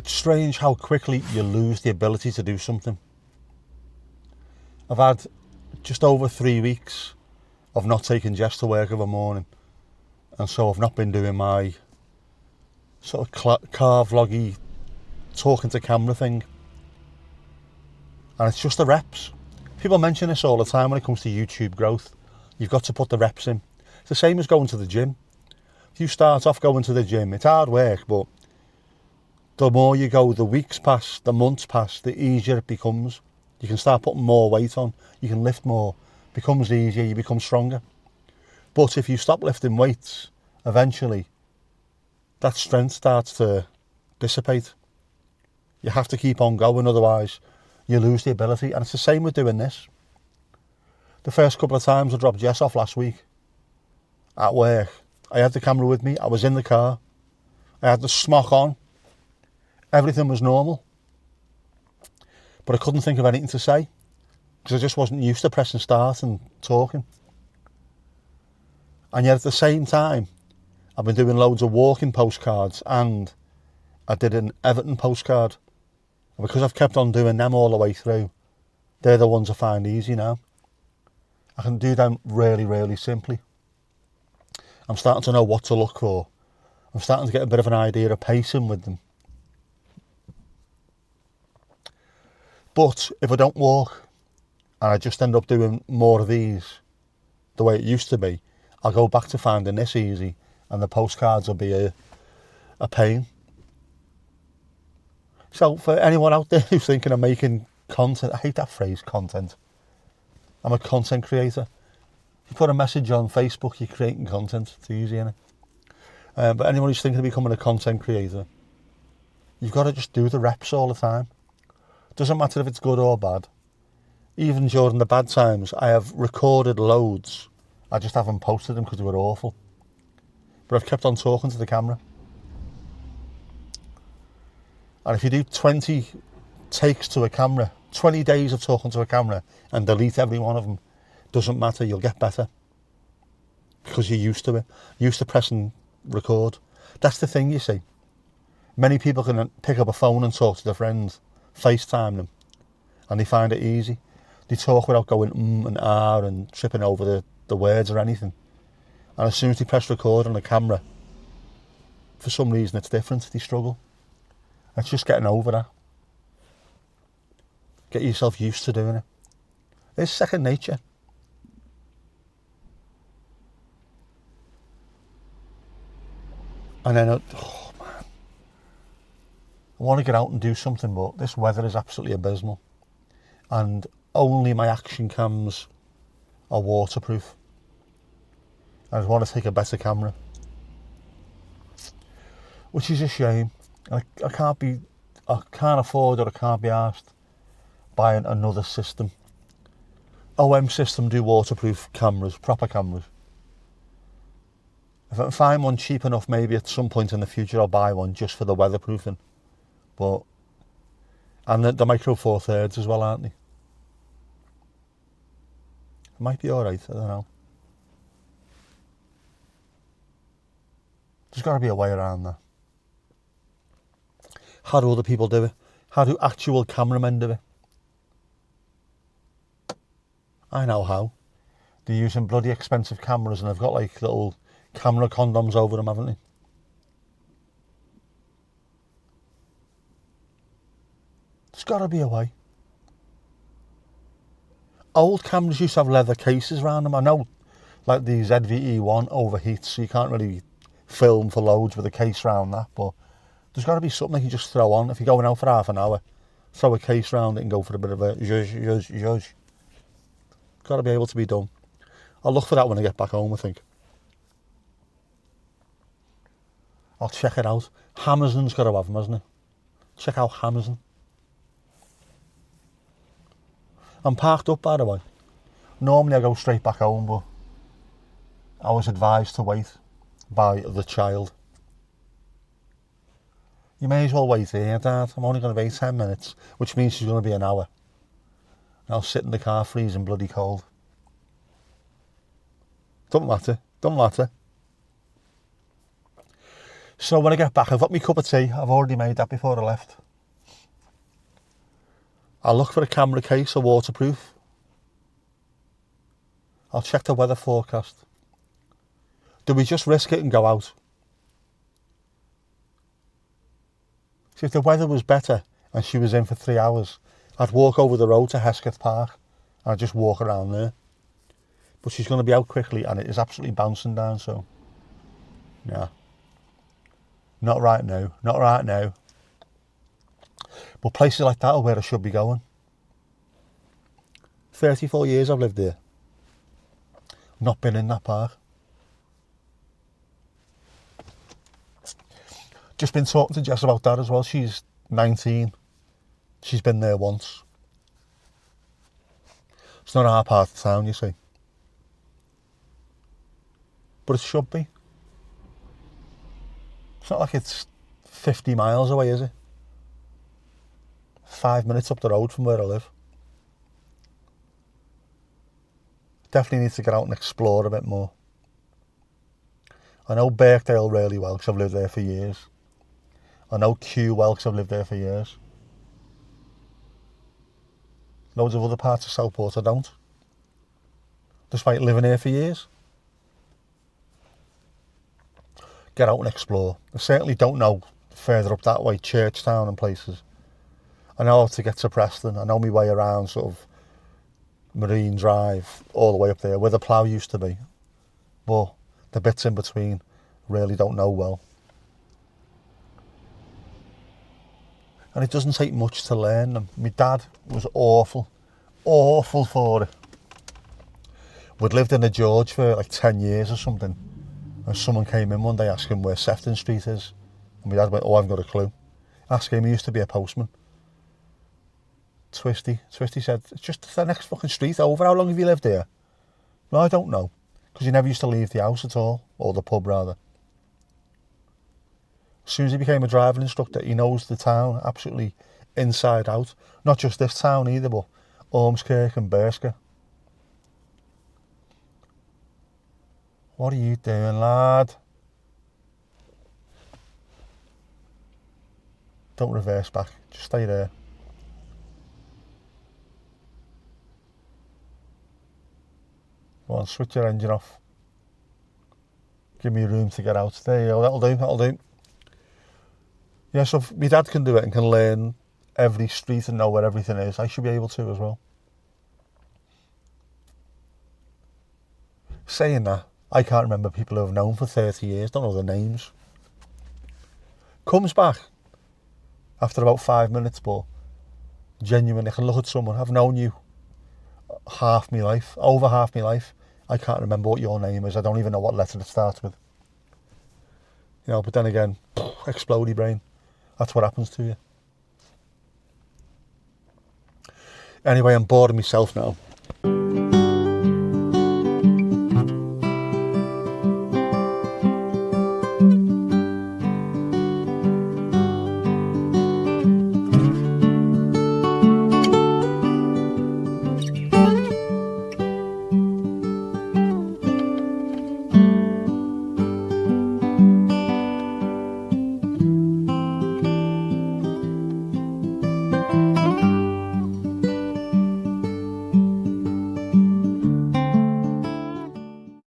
It's strange how quickly you lose the ability to do something. I've had just over 3 weeks of not taking Jess to work of a morning, and so I've not been doing my sort of car vloggy, talking to camera thing, and it's just the reps. People mention this all the time when it comes to YouTube growth. You've got to put the reps in. It's the same as going to the gym. If you start off going to the gym, it's hard work, but the more you go, the weeks pass, the months pass, the easier it becomes. You can start putting more weight on, you can lift more, it becomes easier, you become stronger. But if you stop lifting weights, eventually that strength starts to dissipate. You have to keep on going, otherwise you lose the ability. And it's the same with doing this. The first couple of times I dropped Jess off last week at work, I had the camera with me, I was in the car, I had the smock on, everything was normal. But I couldn't think of anything to say because I just wasn't used to pressing start and talking. And yet at the same time, I've been doing loads of walking postcards, and I did an Everton postcard. And because I've kept on doing them all the way through, they're the ones I find easy now. I can do them really, really simply. I'm starting to know what to look for. I'm starting to get a bit of an idea of pacing with them. But if I don't walk and I just end up doing more of these the way it used to be, I'll go back to finding this easy, and the postcards will be a pain. So for anyone out there who's thinking of making content, I hate that phrase, content. I'm a content creator. If you put a message on Facebook, you're creating content. It's easy, innit? But anyone who's thinking of becoming a content creator, you've got to just do the reps all the time. Doesn't matter if it's good or bad. Even during the bad times, I have recorded loads. I just haven't posted them because they were awful. But I've kept on talking to the camera. And if you do 20 takes to a camera, 20 days of talking to a camera, and delete every one of them, doesn't matter, you'll get better. Because you're used to it. You're used to pressing record. That's the thing, you see. Many people can pick up a phone and talk to their friends, FaceTime them, and they find it easy. They talk without going and ah and tripping over the words or anything. And as soon as they press record on the camera, for some reason it's different, they struggle. It's just getting over that. Get yourself used to doing it. It's second nature. And then, oh man, I want to get out and do something, but this weather is absolutely abysmal. And only my action cams are waterproof. I just want to take a better camera. Which is a shame. I can't afford, or I can't be asked buying another system. OM System do waterproof cameras, proper cameras. If I can find one cheap enough, maybe at some point in the future I'll buy one just for the weatherproofing. But, and the Micro Four Thirds as well, aren't they? It might be alright, I don't know. There's got to be a way around that. How do other people do it? How do actual cameramen do it? I know how. They're using bloody expensive cameras and they've got like little camera condoms over them, haven't they? There's got to be a way. Old cameras used to have leather cases around them. I know, like the ZVE1 overheats, so you can't really film for loads with a case around that, but there's got to be something you can just throw on. If you're going out for half an hour, throw a case around it and go for a bit of a zhuzh. Got to be able to be done. I'll look for that when I get back home, I think. I'll check it out. Hammerson's got to have them, hasn't it? Check out Hammerson. I'm parked up, by the way. Normally I go straight back home, but I was advised to wait by the child. You may as well wait here, Dad. I'm only going to wait 10 minutes, which means she's going to be an hour. And I'll sit in the car freezing bloody cold. Don't matter. So when I get back, I've got my cup of tea. I've already made that before I left. I'll look for a camera case or waterproof. I'll check the weather forecast. Do we just risk it and go out? See, if the weather was better and she was in for 3 hours, I'd walk over the road to Hesketh Park and I'd just walk around there. But she's going to be out quickly and it is absolutely bouncing down, so yeah. Not right now, not right now. But places like that are where I should be going. 34 years I've lived there. Not been in that park. Just been talking to Jess about that as well. She's 19. She's been there once. It's not our part of town, you see. But it should be. It's not like it's 50 miles away, is it? 5 minutes up the road from where I live. Definitely need to get out and explore a bit more. I know Birkdale really well because I've lived there for years. I know Kew well because I've lived there for years. Loads of other parts of Southport I don't. Despite living here for years. Get out and explore. I certainly don't know further up that way, Churchtown and places. I know how to get to Preston. I know my way around sort of Marine Drive, all the way up there, where the plough used to be. But the bits in between, really don't know well. And it doesn't take much to learn them. My dad was awful for it. We'd lived in the George for like 10 years or something. And someone came in one day asking where Sefton Street is. And my dad went, oh, I haven't got a clue. Ask him, he used to be a postman. Twisty said, it's just the next fucking street over. How long have you lived here? No, I don't know. Because he never used to leave the house at all. Or the pub, rather. As soon as he became a driving instructor, he knows the town absolutely inside out. Not just this town either, but Ormskirk and Berska. What are you doing, lad? Don't reverse back. Just stay there. Go on, switch your engine off. Give me room to get out. There you go, that'll do. Yeah, so if my dad can do it and can learn every street and know where everything is, I should be able to as well. Saying that, I can't remember people who I've known for 30 years, don't know their names. Comes back after about 5 minutes, but genuinely, I can look at someone, I've known you over half my life. I can't remember what your name is. I don't even know what letter it starts with. You know, but then again, explodey brain. That's what happens to you. Anyway, I'm bored of myself now.